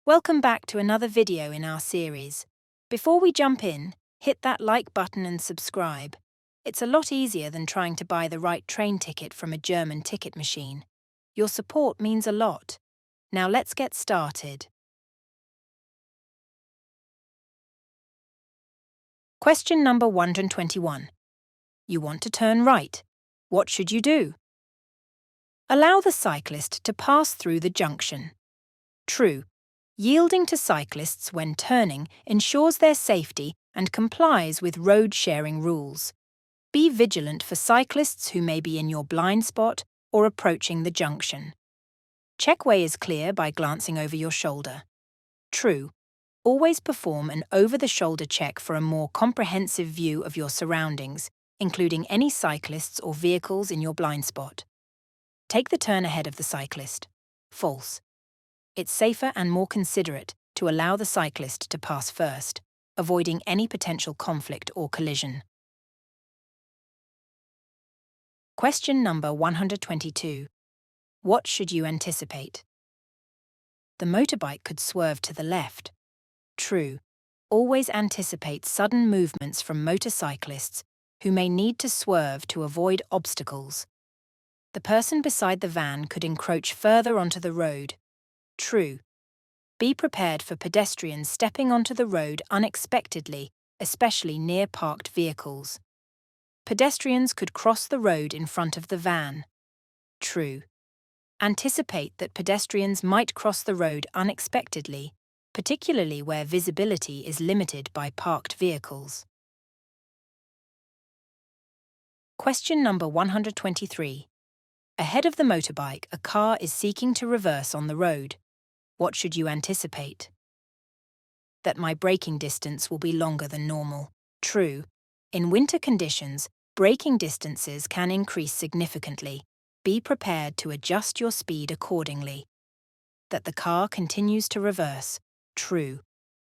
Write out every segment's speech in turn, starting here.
Welcome back to another video in our series. Before we jump in, hit that like button and subscribe. It's a lot easier than trying to buy the right train ticket from a German ticket machine. Your support means a lot. Now let's get started. Question number 121. You want to turn right. What should you do? Allow the cyclist to pass through the junction. True. Yielding to cyclists when turning ensures their safety and complies with road-sharing rules. Be vigilant for cyclists who may be in your blind spot or approaching the junction. Check way is clear by glancing over your shoulder. True. Always perform an over-the-shoulder check for a more comprehensive view of your surroundings, including any cyclists or vehicles in your blind spot. Take the turn ahead of the cyclist. False. It's safer and more considerate to allow the cyclist to pass first, avoiding any potential conflict or collision. Question number 122. What should you anticipate? The motorbike could swerve to the left. True. Always anticipate sudden movements from motorcyclists who may need to swerve to avoid obstacles. The person beside the van could encroach further onto the road. True. Be prepared for pedestrians stepping onto the road unexpectedly, especially near parked vehicles. Pedestrians could cross the road in front of the van. True. Anticipate that pedestrians might cross the road unexpectedly, particularly where visibility is limited by parked vehicles. Question number 123. Ahead of the motorbike, a car is seeking to reverse on the road. What should you anticipate? That my braking distance will be longer than normal. True. In winter conditions, braking distances can increase significantly. Be prepared to adjust your speed accordingly. That the car continues to reverse. True.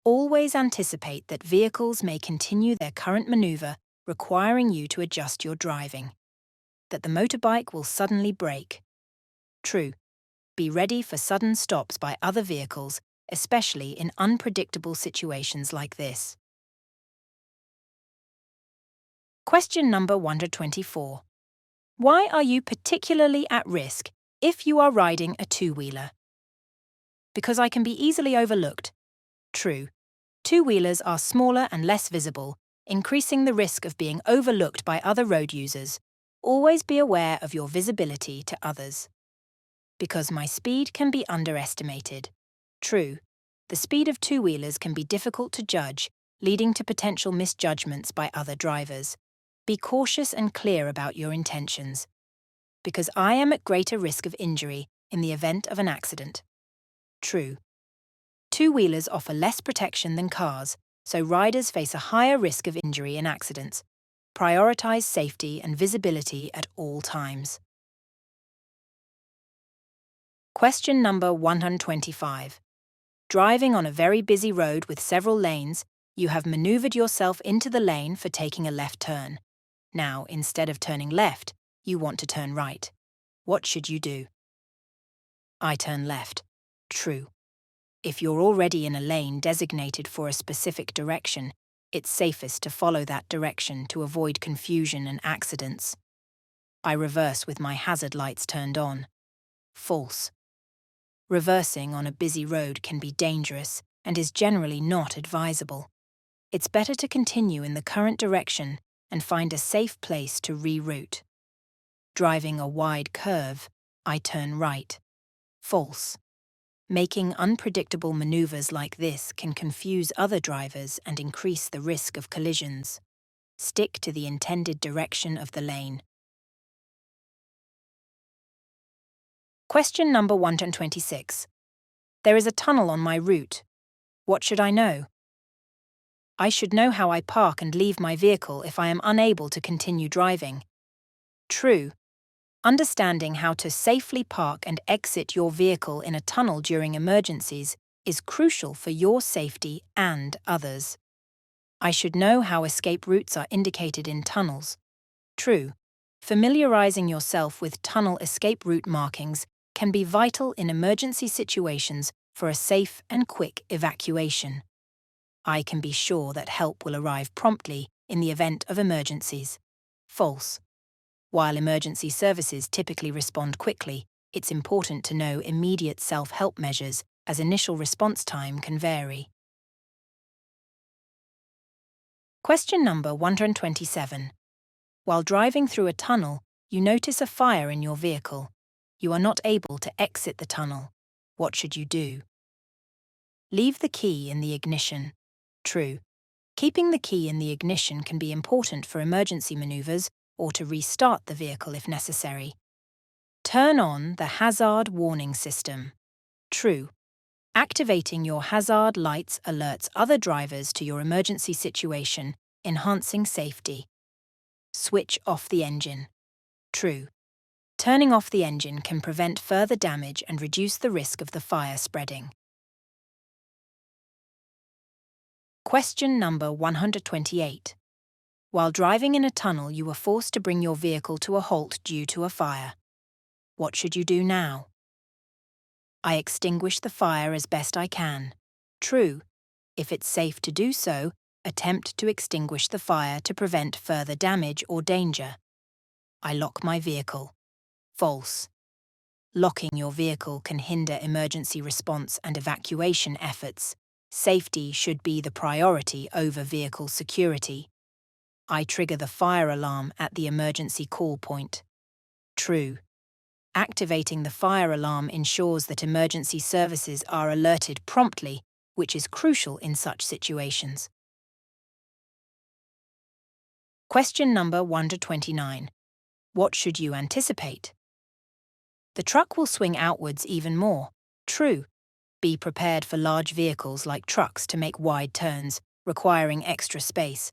Always anticipate that vehicles may continue their current maneuver, requiring you to adjust your driving. That the motorbike will suddenly brake. True. Be ready for sudden stops by other vehicles, especially in unpredictable situations like this. Question number 124. Why are you particularly at risk if you are riding a two-wheeler? Because I can be easily overlooked. True. Two-wheelers are smaller and less visible, increasing the risk of being overlooked by other road users. Always be aware of your visibility to others. Because my speed can be underestimated. True. The speed of two-wheelers can be difficult to judge, leading to potential misjudgments by other drivers. Be cautious and clear about your intentions. Because I am at greater risk of injury in the event of an accident. True. Two-wheelers offer less protection than cars, so riders face a higher risk of injury in accidents. Prioritize safety and visibility at all times. Question number 125. Driving on a very busy road with several lanes, you have maneuvered yourself into the lane for taking a left turn. Now, instead of turning left, you want to turn right. What should you do? I turn left. True. If you're already in a lane designated for a specific direction, it's safest to follow that direction to avoid confusion and accidents. I reverse with my hazard lights turned on. False. Reversing on a busy road can be dangerous and is generally not advisable. It's better to continue in the current direction and find a safe place to reroute. Driving a wide curve, I turn right. False. Making unpredictable maneuvers like this can confuse other drivers and increase the risk of collisions. Stick to the intended direction of the lane. Question number 126. There is a tunnel on my route. What should I know? I should know how I park and leave my vehicle if I am unable to continue driving. True. Understanding how to safely park and exit your vehicle in a tunnel during emergencies is crucial for your safety and others. I should know how escape routes are indicated in tunnels. True. Familiarizing yourself with tunnel escape route markings can be vital in emergency situations for a safe and quick evacuation. I can be sure that help will arrive promptly in the event of emergencies. False. While emergency services typically respond quickly, it's important to know immediate self-help measures as initial response time can vary. Question number 127. While driving through a tunnel, you notice a fire in your vehicle. You are not able to exit the tunnel. What should you do? Leave the key in the ignition. True. Keeping the key in the ignition can be important for emergency maneuvers or to restart the vehicle if necessary. Turn on the hazard warning system. True. Activating your hazard lights alerts other drivers to your emergency situation, enhancing safety. Switch off the engine. True. Turning off the engine can prevent further damage and reduce the risk of the fire spreading. Question number 128. While driving in a tunnel, you were forced to bring your vehicle to a halt due to a fire. What should you do now? I extinguish the fire as best I can. True. If it's safe to do so, attempt to extinguish the fire to prevent further damage or danger. I lock my vehicle. False. Locking your vehicle can hinder emergency response and evacuation efforts. Safety should be the priority over vehicle security. I trigger the fire alarm at the emergency call point. True. Activating the fire alarm ensures that emergency services are alerted promptly, which is crucial in such situations. Question number 129. What should you anticipate? The truck will swing outwards even more. True. Be prepared for large vehicles like trucks to make wide turns, requiring extra space.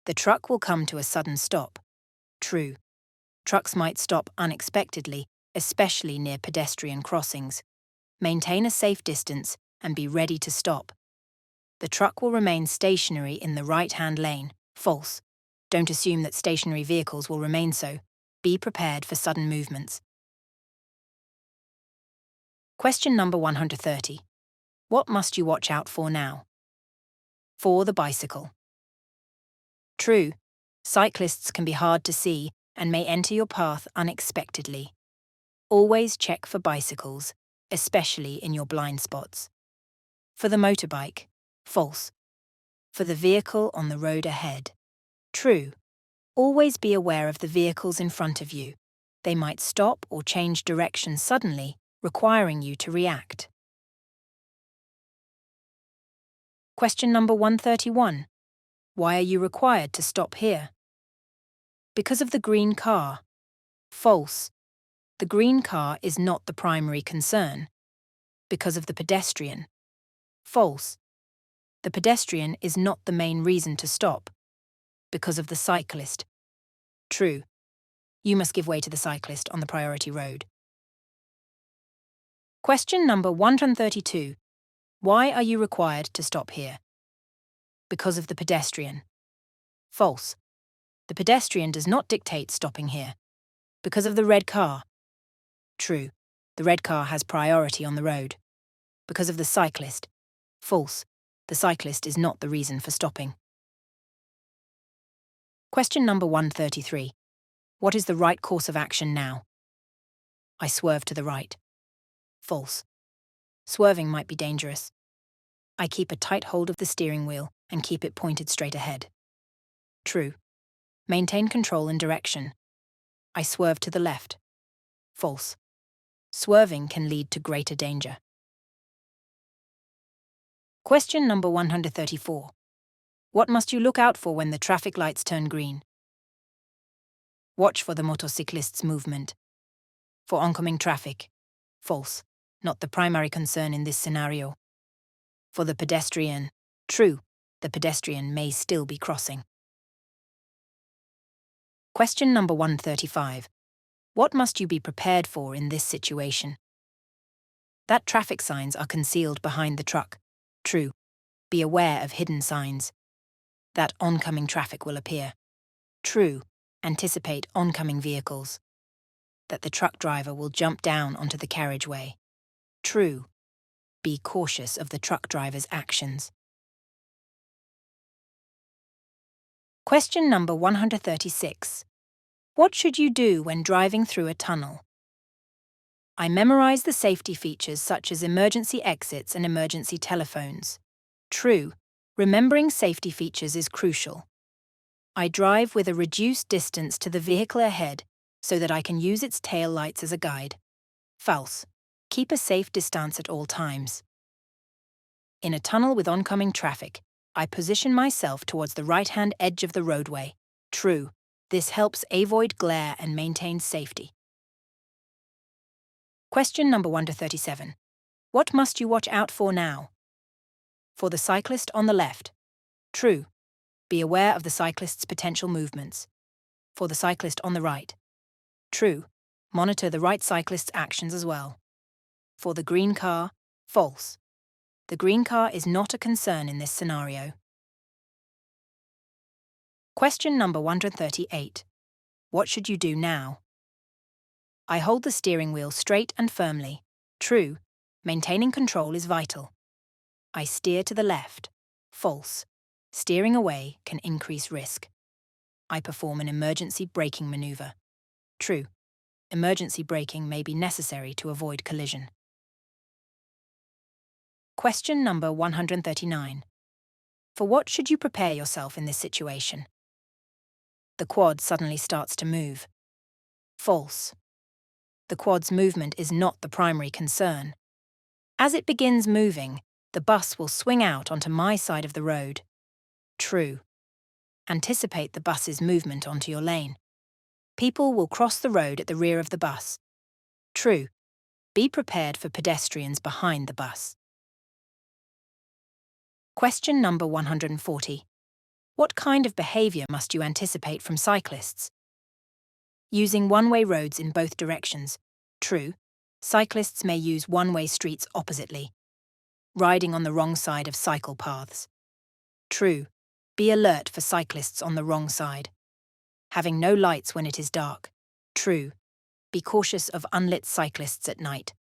The truck will come to a sudden stop. True. Trucks might stop unexpectedly, especially near pedestrian crossings. Maintain a safe distance and be ready to stop. The truck will remain stationary in the right-hand lane. False. Don't assume that stationary vehicles will remain so. Be prepared for sudden movements. Question number 130. What must you watch out for now? For the bicycle. True. Cyclists can be hard to see and may enter your path unexpectedly. Always check for bicycles, especially in your blind spots. For the motorbike. False. For the vehicle on the road ahead. True. Always be aware of the vehicles in front of you. They might stop or change direction suddenly, requiring you to react. Question number 131. Why are you required to stop here? Because of the green car. False. The green car is not the primary concern. Because of the pedestrian. False. The pedestrian is not the main reason to stop. Because of the cyclist. True. You must give way to the cyclist on the priority road. Question number 132. Why are you required to stop here? Because of the pedestrian. False. The pedestrian does not dictate stopping here. Because of the red car. True. The red car has priority on the road. Because of the cyclist. False. The cyclist is not the reason for stopping. Question number 133. What is the right course of action now? I swerve to the right. False. Swerving might be dangerous. I keep a tight hold of the steering wheel and keep it pointed straight ahead. True. Maintain control and direction. I swerve to the left. False. Swerving can lead to greater danger. Question number 134. What must you look out for when the traffic lights turn green? Watch for the motorcyclist's movement. For oncoming traffic. False. Not the primary concern in this scenario. For the pedestrian. True. The pedestrian may still be crossing. Question number 135. What must you be prepared for in this situation? That traffic signs are concealed behind the truck. True. Be aware of hidden signs. That oncoming traffic will appear. True. Anticipate oncoming vehicles. That the truck driver will jump down onto the carriageway. True. Be cautious of the truck driver's actions. Question number 136. What should you do when driving through a tunnel? I memorize the safety features such as emergency exits and emergency telephones. True, remembering safety features is crucial. I drive with a reduced distance to the vehicle ahead so that I can use its tail lights as a guide. False. Keep a safe distance at all times. In a tunnel with oncoming traffic, I position myself towards the right-hand edge of the roadway. True, this helps avoid glare and maintain safety. Question number 137. What must you watch out for now? For the cyclist on the left. True. Be aware of the cyclist's potential movements. For the cyclist on the right. True. Monitor the right cyclist's actions as well. For the green car. False. The green car is not a concern in this scenario. Question number 138. What should you do now? I hold the steering wheel straight and firmly. True. Maintaining control is vital. I steer to the left. False. Steering away can increase risk. I perform an emergency braking maneuver. True. Emergency braking may be necessary to avoid collision. Question number 139. For what should you prepare yourself in this situation? The quad suddenly starts to move. False. The quad's movement is not the primary concern. As it begins moving, the bus will swing out onto my side of the road. True. Anticipate the bus's movement onto your lane. People will cross the road at the rear of the bus. True. Be prepared for pedestrians behind the bus. Question number 140. What kind of behaviour must you anticipate from cyclists? Using one-way roads in both directions. True. Cyclists may use one-way streets oppositely. Riding on the wrong side of cycle paths. True. Be alert for cyclists on the wrong side. Having no lights when it is dark. True. Be cautious of unlit cyclists at night.